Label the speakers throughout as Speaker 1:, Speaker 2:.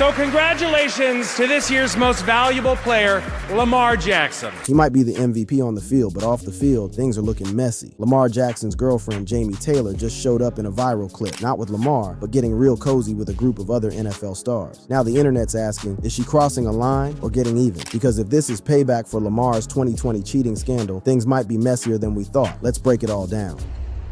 Speaker 1: So congratulations to this year's most valuable player, Lamar Jackson.
Speaker 2: He might be the MVP on the field, but off the field, things are looking messy. Lamar Jackson's girlfriend, Jaime Taylor, just showed up in a viral clip, not with Lamar, but getting real cozy with a group of other NFL stars. Now the internet's asking, is she crossing a line or getting even? Because if this is payback for Lamar's 2020 cheating scandal, things might be messier than we thought. Let's break it all down.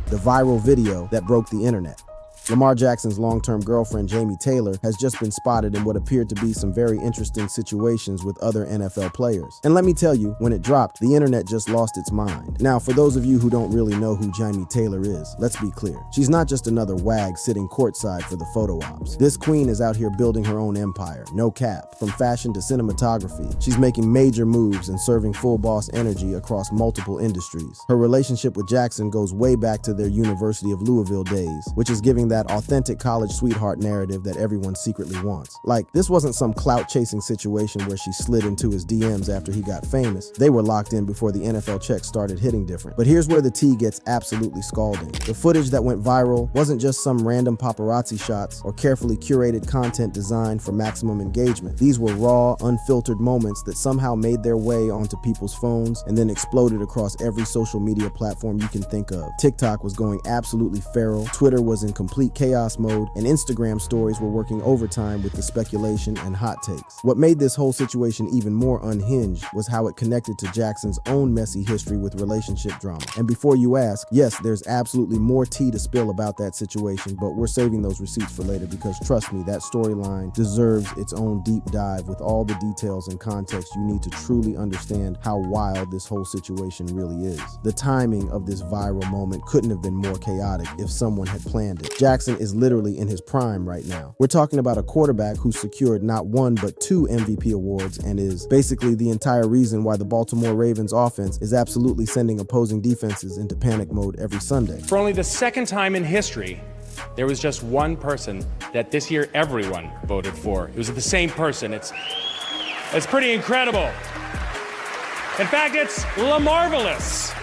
Speaker 2: The viral video that broke the internet. Lamar Jackson's long-term girlfriend, Jaime Taylor, has just been spotted in what appeared to be some very interesting situations with other NFL players. And let me tell you, when it dropped, the internet just lost its mind. Now, for those of you who don't really know who Jaime Taylor is, let's be clear. She's not just another wag sitting courtside for the photo ops. This queen is out here building her own empire, no cap. From fashion to cinematography, she's making major moves and serving full boss energy across multiple industries. Her relationship with Jackson goes way back to their University of Louisville days, which is giving that authentic college sweetheart narrative that everyone secretly wants. Like, this wasn't some clout-chasing situation where she slid into his DMs after he got famous. They were locked in before the NFL checks started hitting different. But here's where the tea gets absolutely scalding. The footage that went viral wasn't just some random paparazzi shots or carefully curated content designed for maximum engagement. These were raw, unfiltered moments that somehow made their way onto people's phones and then exploded across every social media platform you can think of. TikTok was going absolutely feral, Twitter was in complete chaos mode, and Instagram stories were working overtime with the speculation and hot takes. What made this whole situation even more unhinged was how it connected to Jackson's own messy history with relationship drama. And before you ask, yes, there's absolutely more tea to spill about that situation, but we're saving those receipts for later because trust me, that storyline deserves its own deep dive with all the details and context you need to truly understand how wild this whole situation really is. The timing of this viral moment couldn't have been more chaotic if someone had planned it. Jackson is literally in his prime right now. We're talking about a quarterback who secured not one but 2 MVP awards and is basically the entire reason why the Baltimore Ravens offense is absolutely sending opposing defenses into panic mode every Sunday.
Speaker 1: For only the second time in history, there was just one person that this year everyone voted for. It was the same person. It's pretty incredible. In fact, it's Lamarvelous.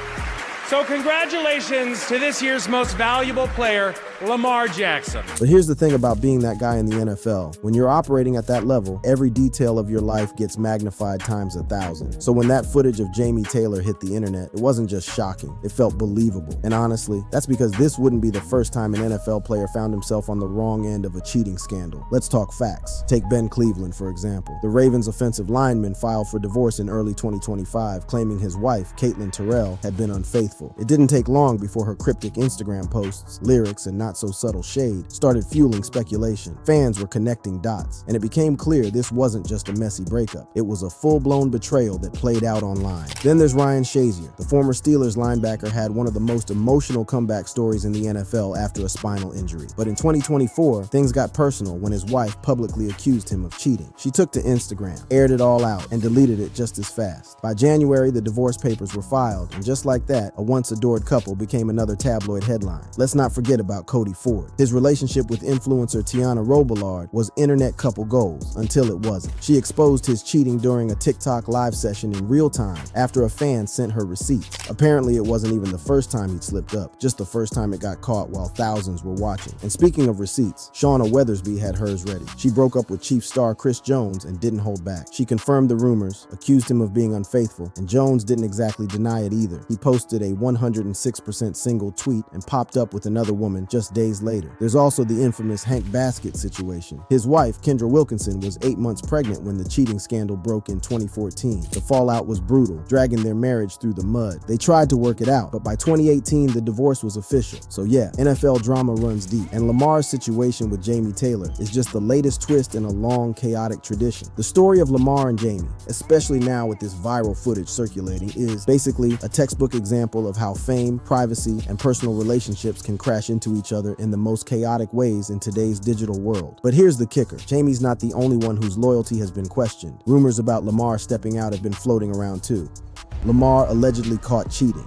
Speaker 1: So congratulations to this year's most valuable player, Lamar Jackson.
Speaker 2: But here's the thing about being that guy in the NFL. When you're operating at that level, every detail of your life gets magnified times 1,000. So when that footage of Jaime Taylor hit the internet, it wasn't just shocking, it felt believable. And honestly, that's because this wouldn't be the first time an NFL player found himself on the wrong end of a cheating scandal. Let's talk facts. Take Ben Cleveland, for example. The Ravens offensive lineman filed for divorce in early 2025, claiming his wife, Caitlin Terrell, had been unfaithful. It didn't take long before her cryptic Instagram posts, lyrics, and not so subtle shade started fueling speculation. Fans were connecting dots, and it became clear this wasn't just a messy breakup. It was a full-blown betrayal that played out online. Then there's Ryan Shazier. The former Steelers linebacker had one of the most emotional comeback stories in the NFL after a spinal injury. But in 2024, things got personal when his wife publicly accused him of cheating. She took to Instagram, aired it all out, and deleted it just as fast. By January, the divorce papers were filed, and just like that, a once-adored couple became another tabloid headline. Let's not forget about Cody Ford. His relationship with influencer Tiana Robillard was internet couple goals until it wasn't. She exposed his cheating during a TikTok live session in real time after a fan sent her receipts. Apparently, it wasn't even the first time he'd slipped up, just the first time it got caught while thousands were watching. And speaking of receipts, Shauna Weathersby had hers ready. She broke up with Chiefs star Chris Jones and didn't hold back. She confirmed the rumors, accused him of being unfaithful, and Jones didn't exactly deny it either. He posted a 106% single tweet and popped up with another woman just days later. There's also the infamous Hank Baskett situation. His wife, Kendra Wilkinson, was 8 months pregnant when the cheating scandal broke in 2014. The fallout was brutal, dragging their marriage through the mud. They tried to work it out, but by 2018, the divorce was official. So yeah, NFL drama runs deep, and Lamar's situation with Jaime Taylor is just the latest twist in a long, chaotic tradition. The story of Lamar and Jaime, especially now with this viral footage circulating, is basically a textbook example of how fame, privacy, and personal relationships can crash into each other in the most chaotic ways in today's digital world. But here's the kicker. Jaime's not the only one whose loyalty has been questioned. Rumors about Lamar stepping out have been floating around too. Lamar allegedly caught cheating.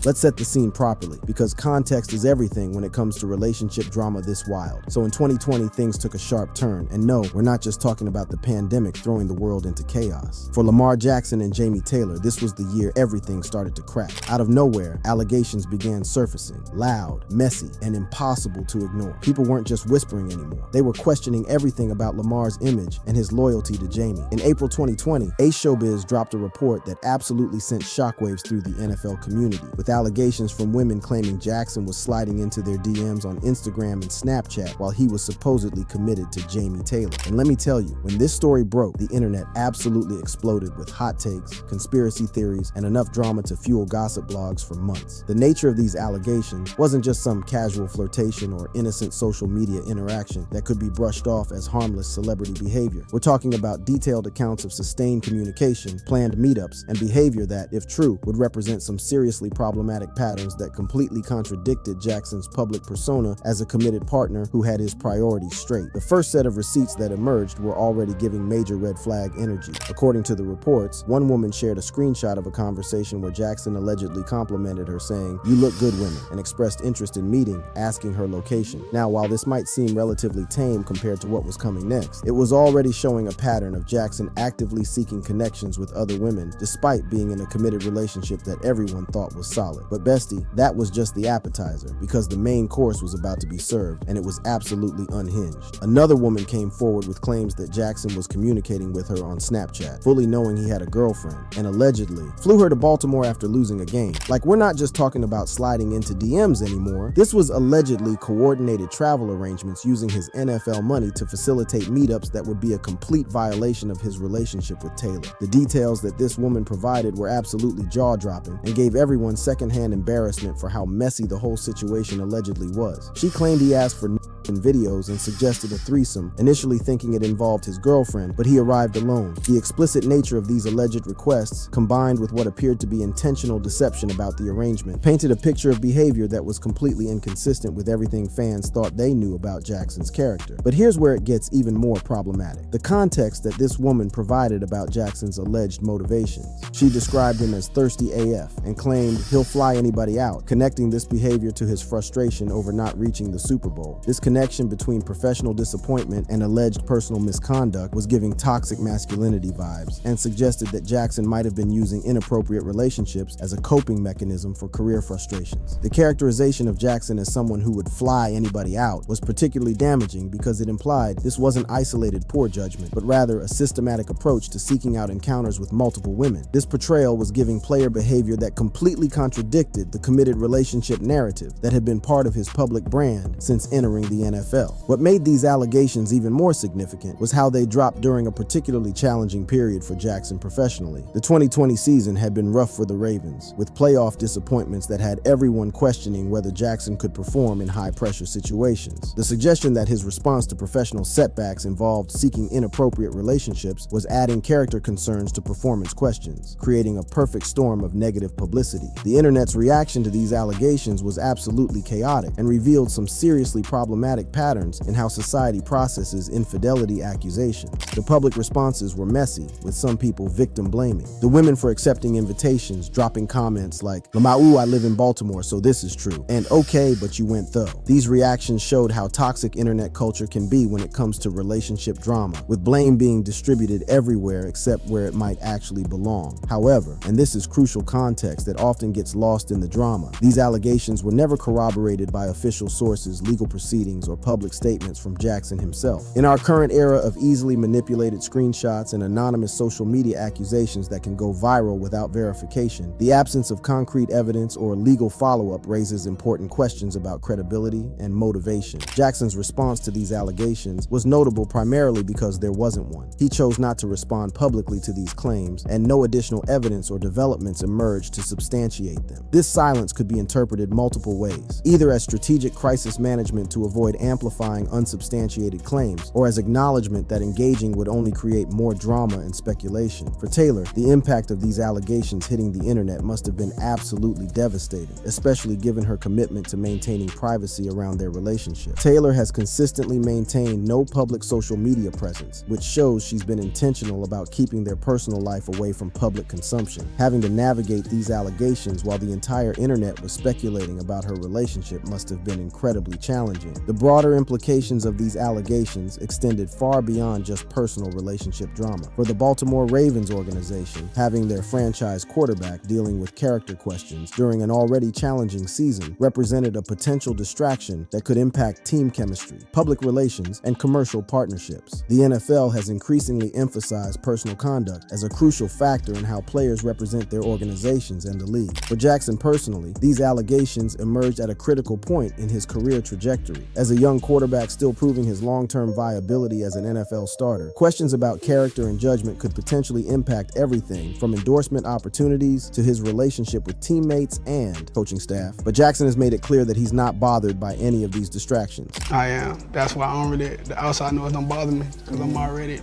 Speaker 2: Let's set the scene properly, because context is everything when it comes to relationship drama this wild. So in 2020, things took a sharp turn, and no, we're not just talking about the pandemic throwing the world into chaos. For Lamar Jackson and Jaime Taylor, this was the year everything started to crack. Out of nowhere, allegations began surfacing, loud, messy, and impossible to ignore. People weren't just whispering anymore. They were questioning everything about Lamar's image and his loyalty to Jaime. In April 2020, Ace Showbiz dropped a report that absolutely sent shockwaves through the NFL community, with allegations from women claiming Jackson was sliding into their DMs on Instagram and Snapchat while he was supposedly committed to Jaime Taylor. And let me tell you, when this story broke, the internet absolutely exploded with hot takes, conspiracy theories, and enough drama to fuel gossip blogs for months. The nature of these allegations wasn't just some casual flirtation or innocent social media interaction that could be brushed off as harmless celebrity behavior. We're talking about detailed accounts of sustained communication, planned meetups, and behavior that, if true, would represent some seriously problematic patterns that completely contradicted Jackson's public persona as a committed partner who had his priorities straight. The first set of receipts that emerged were already giving major red flag energy. According to the reports, one woman shared a screenshot of a conversation where Jackson allegedly complimented her, saying, "You look good, women," and expressed interest in meeting, asking her location. Now, while this might seem relatively tame compared to what was coming next, it was already showing a pattern of Jackson actively seeking connections with other women, despite being in a committed relationship that everyone thought was solid. But bestie, that was just the appetizer, because the main course was about to be served, and it was absolutely unhinged. Another woman came forward with claims that Jackson was communicating with her on Snapchat, fully knowing he had a girlfriend, and allegedly flew her to Baltimore after losing a game. Like, we're not just talking about sliding into DMs anymore. This was allegedly coordinated travel arrangements using his NFL money to facilitate meetups that would be a complete violation of his relationship with Taylor. The details that this woman provided were absolutely jaw-dropping and gave everyone secondhand embarrassment for how messy the whole situation allegedly was. She claimed he asked for and videos and suggested a threesome, initially thinking it involved his girlfriend, but he arrived alone. The explicit nature of these alleged requests, combined with what appeared to be intentional deception about the arrangement, painted a picture of behavior that was completely inconsistent with everything fans thought they knew about Jackson's character. But here's where it gets even more problematic: the context that this woman provided about Jackson's alleged motivations. She described him as thirsty AF and claimed he'll fly anybody out, connecting this behavior to his frustration over not reaching the Super Bowl. This connection between professional disappointment and alleged personal misconduct was giving toxic masculinity vibes, and suggested that Jackson might have been using inappropriate relationships as a coping mechanism for career frustrations. The characterization of Jackson as someone who would fly anybody out was particularly damaging because it implied this wasn't isolated poor judgment, but rather a systematic approach to seeking out encounters with multiple women. This portrayal was giving player behavior that completely contradicted the committed relationship narrative that had been part of his public brand since entering the NFL. What made these allegations even more significant was how they dropped during a particularly challenging period for Jackson professionally. The 2020 season had been rough for the Ravens, with playoff disappointments that had everyone questioning whether Jackson could perform in high-pressure situations. The suggestion that his response to professional setbacks involved seeking inappropriate relationships was adding character concerns to performance questions, creating a perfect storm of negative publicity. The internet's reaction to these allegations was absolutely chaotic and revealed some seriously problematic patterns in how society processes infidelity accusations. The public responses were messy, with some people victim blaming. The women for accepting invitations, dropping comments like, "Lamau, I live in Baltimore, so this is true," and "Okay, but you went though." These reactions showed how toxic internet culture can be when it comes to relationship drama, with blame being distributed everywhere except where it might actually belong. However, and this is crucial context that often gets lost in the drama, these allegations were never corroborated by official sources, legal proceedings, or public statements from Jackson himself. In our current era of easily manipulated screenshots and anonymous social media accusations that can go viral without verification, the absence of concrete evidence or legal follow-up raises important questions about credibility and motivation. Jackson's response to these allegations was notable primarily because there wasn't one. He chose not to respond publicly to these claims, and no additional evidence or developments emerged to substantiate them. This silence could be interpreted multiple ways, either as strategic crisis management to avoid amplifying unsubstantiated claims, or as acknowledgement that engaging would only create more drama and speculation. For Taylor, the impact of these allegations hitting the internet must have been absolutely devastating, especially given her commitment to maintaining privacy around their relationship. Taylor has consistently maintained no public social media presence, which shows she's been intentional about keeping their personal life away from public consumption. Having to navigate these allegations while the entire internet was speculating about her relationship must have been incredibly challenging. The broader implications of these allegations extended far beyond just personal relationship drama. For the Baltimore Ravens organization, having their franchise quarterback dealing with character questions during an already challenging season represented a potential distraction that could impact team chemistry, public relations, and commercial partnerships. The NFL has increasingly emphasized personal conduct as a crucial factor in how players represent their organizations and the league. For Jackson personally, these allegations emerged at a critical point in his career trajectory. As a young quarterback still proving his long-term viability as an NFL starter, questions about character and judgment could potentially impact everything from endorsement opportunities to his relationship with teammates and coaching staff. But Jackson has made it clear that he's not bothered by any of these distractions.
Speaker 3: I am. That's why the outside noise don't bother me, because I'm already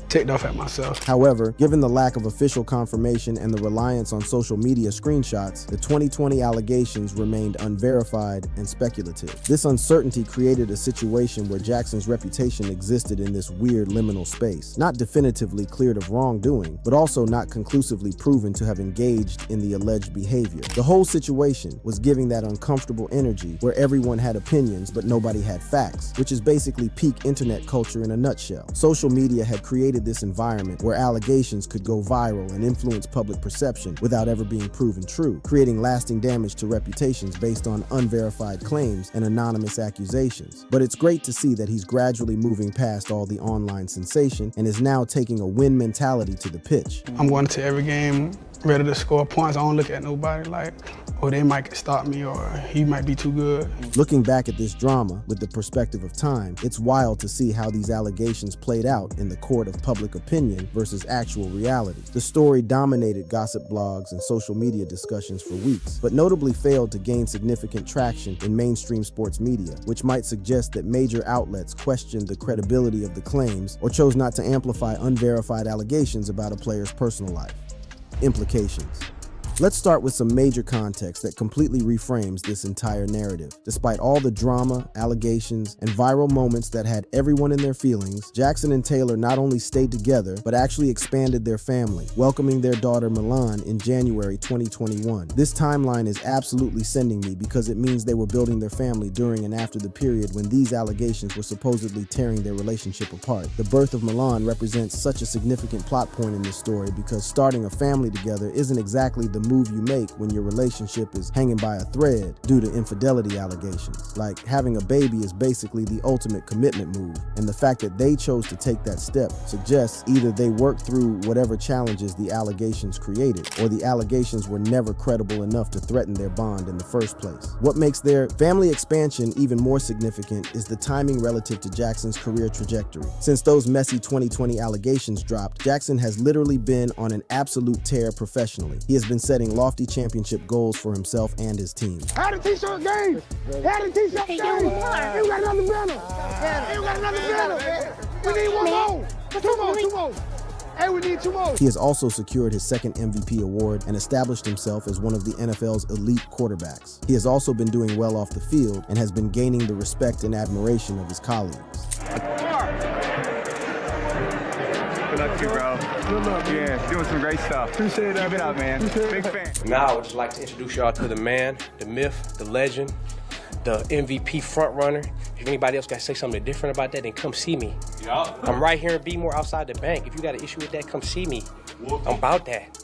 Speaker 3: ticked off at myself.
Speaker 2: However, given the lack of official confirmation and the reliance on social media screenshots, the 2020 allegations remained unverified and speculative. This uncertainty created a situation where Jackson's reputation existed in this weird liminal space, not definitively cleared of wrongdoing, but also not conclusively proven to have engaged in the alleged behavior. The whole situation was giving that uncomfortable energy where everyone had opinions but nobody had facts, which is basically peak internet culture in a nutshell. Social media had created this environment where allegations could go viral and influence public perception without ever being proven true, creating lasting damage to reputations based on unverified claims and anonymous accusations. But it's great to see that he's gradually moving past all the online sensation and is now taking a win mentality to the pitch.
Speaker 3: I'm going to every game ready to score points. I don't look at nobody like, oh, they might stop me or he might be too good.
Speaker 2: Looking back at this drama with the perspective of time, it's wild to see how these allegations played out in the court of public opinion versus actual reality. The story dominated gossip blogs and social media discussions for weeks, but notably failed to gain significant traction in mainstream sports media, which might suggest that major outlets questioned the credibility of the claims or chose not to amplify unverified allegations about a player's personal life. Implications. Let's start with some major context that completely reframes this entire narrative. Despite all the drama, allegations, and viral moments that had everyone in their feelings, Jackson and Taylor not only stayed together, but actually expanded their family, welcoming their daughter Milan in January 2021. This timeline is absolutely sending me because it means they were building their family during and after the period when these allegations were supposedly tearing their relationship apart. The birth of Milan represents such a significant plot point in this story because starting a family together isn't exactly the move you make when your relationship is hanging by a thread due to infidelity allegations. Like, having a baby is basically the ultimate commitment move, and the fact that they chose to take that step suggests either they worked through whatever challenges the allegations created, or the allegations were never credible enough to threaten their bond in the first place. What makes their family expansion even more significant is the timing relative to Jackson's career trajectory. Since those messy 2020 allegations dropped, Jackson has literally been on an absolute tear professionally. He has been setting lofty championship goals for himself and his team.
Speaker 4: Had a t-shirt game! Had a t-shirt game! You got another banner! You got another banner! We need one more! Two more! Hey, we need two more!
Speaker 2: He has also secured his second MVP award and established himself as one of the NFL's elite quarterbacks. He has also been doing well off the field and has been gaining the respect and admiration of his colleagues.
Speaker 5: Good luck to you, bro.
Speaker 4: Good luck, man.
Speaker 5: Yeah, doing some great stuff.
Speaker 4: Appreciate that.
Speaker 5: Keep it up, man. Big fan.
Speaker 6: Now I would just like to introduce y'all to the man, the myth, the legend, the MVP front runner. If anybody else got to say something different about that, then come see me. I'm right here in B-More outside the bank. If you got an issue with that, come see me. I'm about that.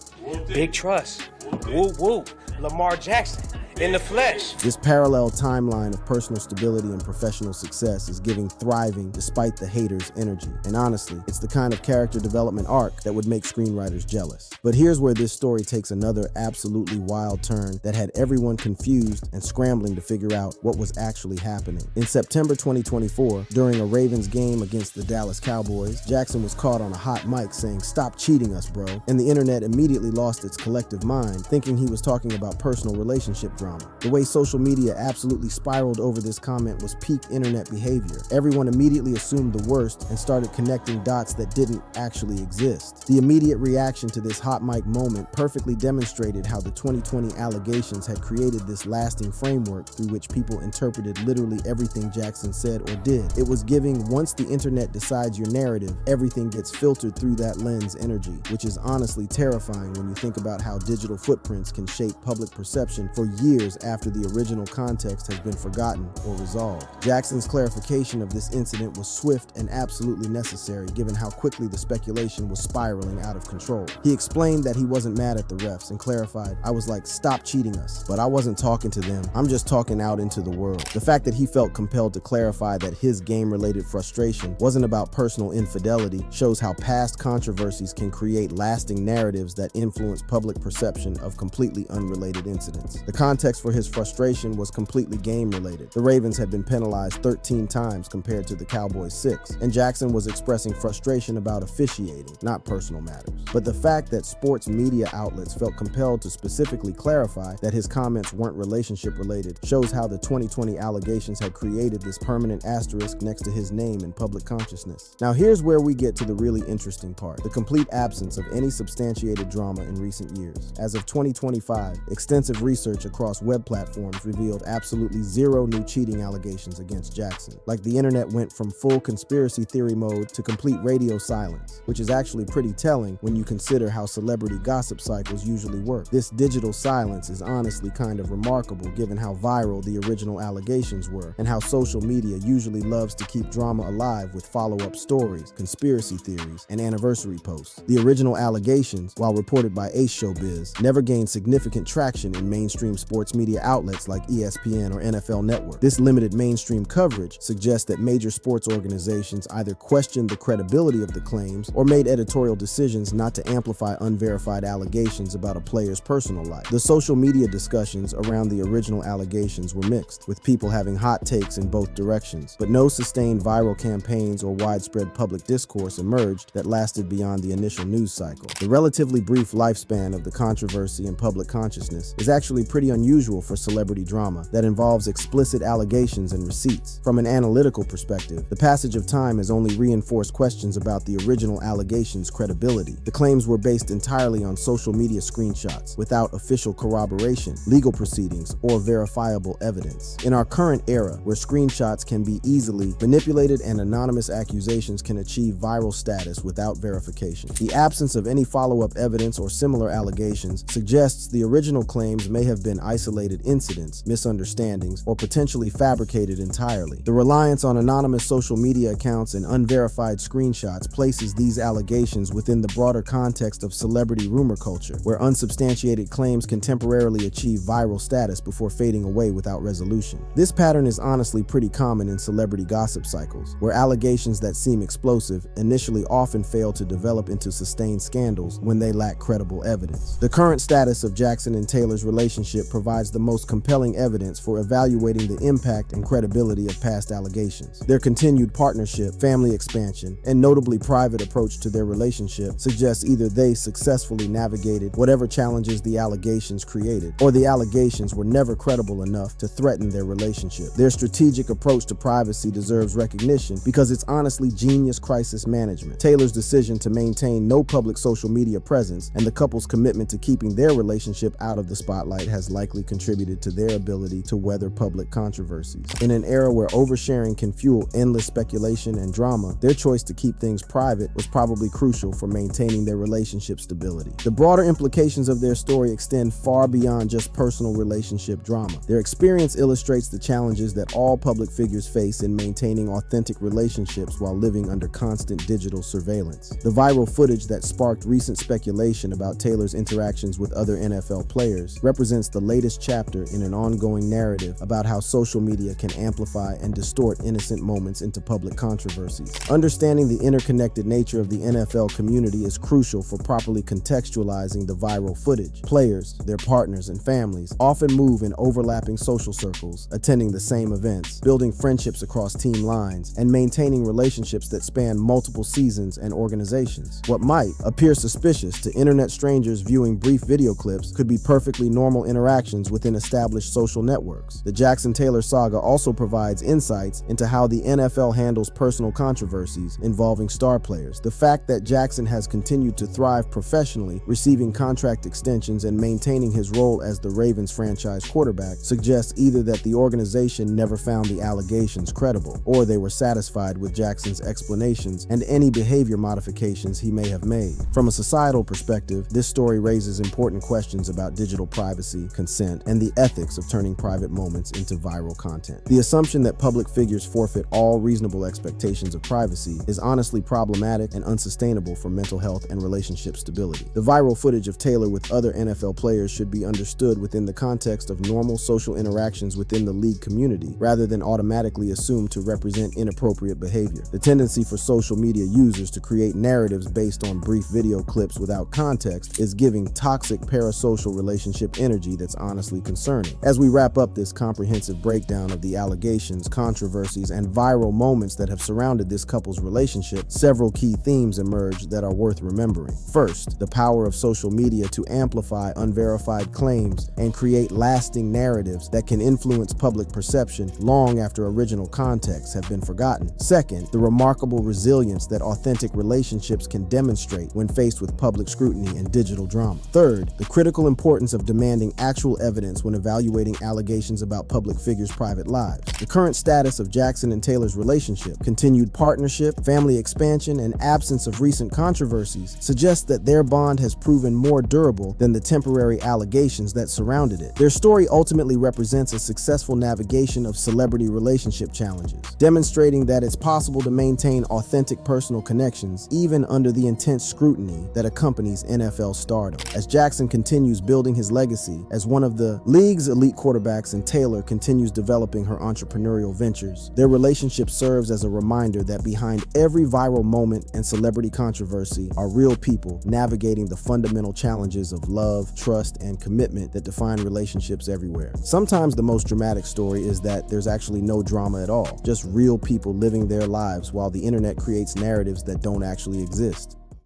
Speaker 6: Big trust. Woo woo. Lamar Jackson. In the flesh.
Speaker 2: This parallel timeline of personal stability and professional success is giving thriving despite the haters' energy. And honestly, it's the kind of character development arc that would make screenwriters jealous. But here's where this story takes another absolutely wild turn that had everyone confused and scrambling to figure out what was actually happening. In September 2024, during a Ravens game against the Dallas Cowboys, Jackson was caught on a hot mic saying, "Stop cheating us, bro." And the internet immediately lost its collective mind, thinking he was talking about personal relationship drama. drama. The way social media absolutely spiraled over this comment was peak internet behavior. Everyone immediately assumed the worst and started connecting dots that didn't actually exist. The immediate reaction to this hot mic moment perfectly demonstrated how the 2020 allegations had created this lasting framework through which people interpreted literally everything Jackson said or did. It was giving, once the internet decides your narrative, everything gets filtered through that lens energy, which is honestly terrifying when you think about how digital footprints can shape public perception for years after the original context has been forgotten or resolved. Jackson's clarification of this incident was swift and absolutely necessary given how quickly the speculation was spiraling out of control. He explained that he wasn't mad at the refs and clarified, "I was like, stop cheating us, but I wasn't talking to them. I'm just talking out into the world." The fact that he felt compelled to clarify that his game-related frustration wasn't about personal infidelity shows how past controversies can create lasting narratives that influence public perception of completely unrelated incidents. The context for his frustration was completely game-related. The Ravens had been penalized 13 times compared to the Cowboys' 6, and Jackson was expressing frustration about officiating, not personal matters. But the fact that sports media outlets felt compelled to specifically clarify that his comments weren't relationship-related shows how the 2020 allegations had created this permanent asterisk next to his name in public consciousness. Now here's where we get to the really interesting part: the complete absence of any substantiated drama in recent years. As of 2025, extensive research across web platforms revealed absolutely zero new cheating allegations against Jackson. Like, the internet went from full conspiracy theory mode to complete radio silence, which is actually pretty telling when you consider how celebrity gossip cycles usually work. This digital silence is honestly kind of remarkable given how viral the original allegations were and how social media usually loves to keep drama alive with follow-up stories, conspiracy theories, and anniversary posts. The original allegations, while reported by Ace Showbiz, never gained significant traction in mainstream sports media outlets like ESPN or NFL Network. This limited mainstream coverage suggests that major sports organizations either questioned the credibility of the claims or made editorial decisions not to amplify unverified allegations about a player's personal life. The social media discussions around the original allegations were mixed, with people having hot takes in both directions, but no sustained viral campaigns or widespread public discourse emerged that lasted beyond the initial news cycle. The relatively brief lifespan of the controversy in public consciousness is actually pretty unusual for celebrity drama that involves explicit allegations and receipts. From an analytical perspective, the passage of time has only reinforced questions about the original allegations' credibility. The claims were based entirely on social media screenshots, without official corroboration, legal proceedings, or verifiable evidence. In our current era, where screenshots can be easily manipulated and anonymous accusations can achieve viral status without verification, the absence of any follow-up evidence or similar allegations suggests the original claims may have been isolated incidents, misunderstandings, or potentially fabricated entirely. The reliance on anonymous social media accounts and unverified screenshots places these allegations within the broader context of celebrity rumor culture, where unsubstantiated claims can temporarily achieve viral status before fading away without resolution. This pattern is honestly pretty common in celebrity gossip cycles, where allegations that seem explosive initially often fail to develop into sustained scandals when they lack credible evidence. The current status of Jackson and Taylor's relationship provides the most compelling evidence for evaluating the impact and credibility of past allegations. Their continued partnership, family expansion, and notably private approach to their relationship suggests either they successfully navigated whatever challenges the allegations created, or the allegations were never credible enough to threaten their relationship. Their strategic approach to privacy deserves recognition because it's honestly genius crisis management. Taylor's decision to maintain no public social media presence and the couple's commitment to keeping their relationship out of the spotlight has likely contributed to their ability to weather public controversies. In an era where oversharing can fuel endless speculation and drama, their choice to keep things private was probably crucial for maintaining their relationship stability. The broader implications of their story extend far beyond just personal relationship drama. Their experience illustrates the challenges that all public figures face in maintaining authentic relationships while living under constant digital surveillance. The viral footage that sparked recent speculation about Taylor's interactions with other NFL players represents the latest chapter in an ongoing narrative about how social media can amplify and distort innocent moments into public controversies. Understanding the interconnected nature of the NFL community is crucial for properly contextualizing the viral footage. Players, their partners, and families often move in overlapping social circles, attending the same events, building friendships across team lines, and maintaining relationships that span multiple seasons and organizations. What might appear suspicious to internet strangers viewing brief video clips could be perfectly normal interactions interactions within established social networks. The Jackson-Taylor saga also provides insights into how the NFL handles personal controversies involving star players. The fact that Jackson has continued to thrive professionally, receiving contract extensions and maintaining his role as the Ravens franchise quarterback suggests either that the organization never found the allegations credible, or they were satisfied with Jackson's explanations and any behavior modifications he may have made. From a societal perspective, this story raises important questions about digital privacy, consent, and the ethics of turning private moments into viral content. The assumption that public figures forfeit all reasonable expectations of privacy is honestly problematic and unsustainable for mental health and relationship stability. The viral footage of Taylor with other NFL players should be understood within the context of normal social interactions within the league community, rather than automatically assumed to represent inappropriate behavior. The tendency for social media users to create narratives based on brief video clips without context is giving toxic parasocial relationship energy that's honestly concerning. As we wrap up this comprehensive breakdown of the allegations, controversies, and viral moments that have surrounded this couple's relationship, several key themes emerge that are worth remembering. First, the power of social media to amplify unverified claims and create lasting narratives that can influence public perception long after original contexts have been forgotten. Second, the remarkable resilience that authentic relationships can demonstrate when faced with public scrutiny and digital drama. Third, the critical importance of demanding actual evidence when evaluating allegations about public figures' private lives. The current status of Jackson and Taylor's relationship, continued partnership, family expansion, and absence of recent controversies suggests that their bond has proven more durable than the temporary allegations that surrounded it. Their story ultimately represents a successful navigation of celebrity relationship challenges, demonstrating that it's possible to maintain authentic personal connections even under the intense scrutiny that accompanies NFL stardom. As Jackson continues building his legacy as one of the league's elite quarterbacks and Taylor continues developing her entrepreneurial ventures, their relationship serves as a reminder that behind every viral moment and celebrity controversy are real people navigating the fundamental challenges of love, trust, and commitment that define relationships everywhere. Sometimes the most dramatic story is that there's actually no drama at all, just real people living their lives while the internet creates narratives that don't actually exist.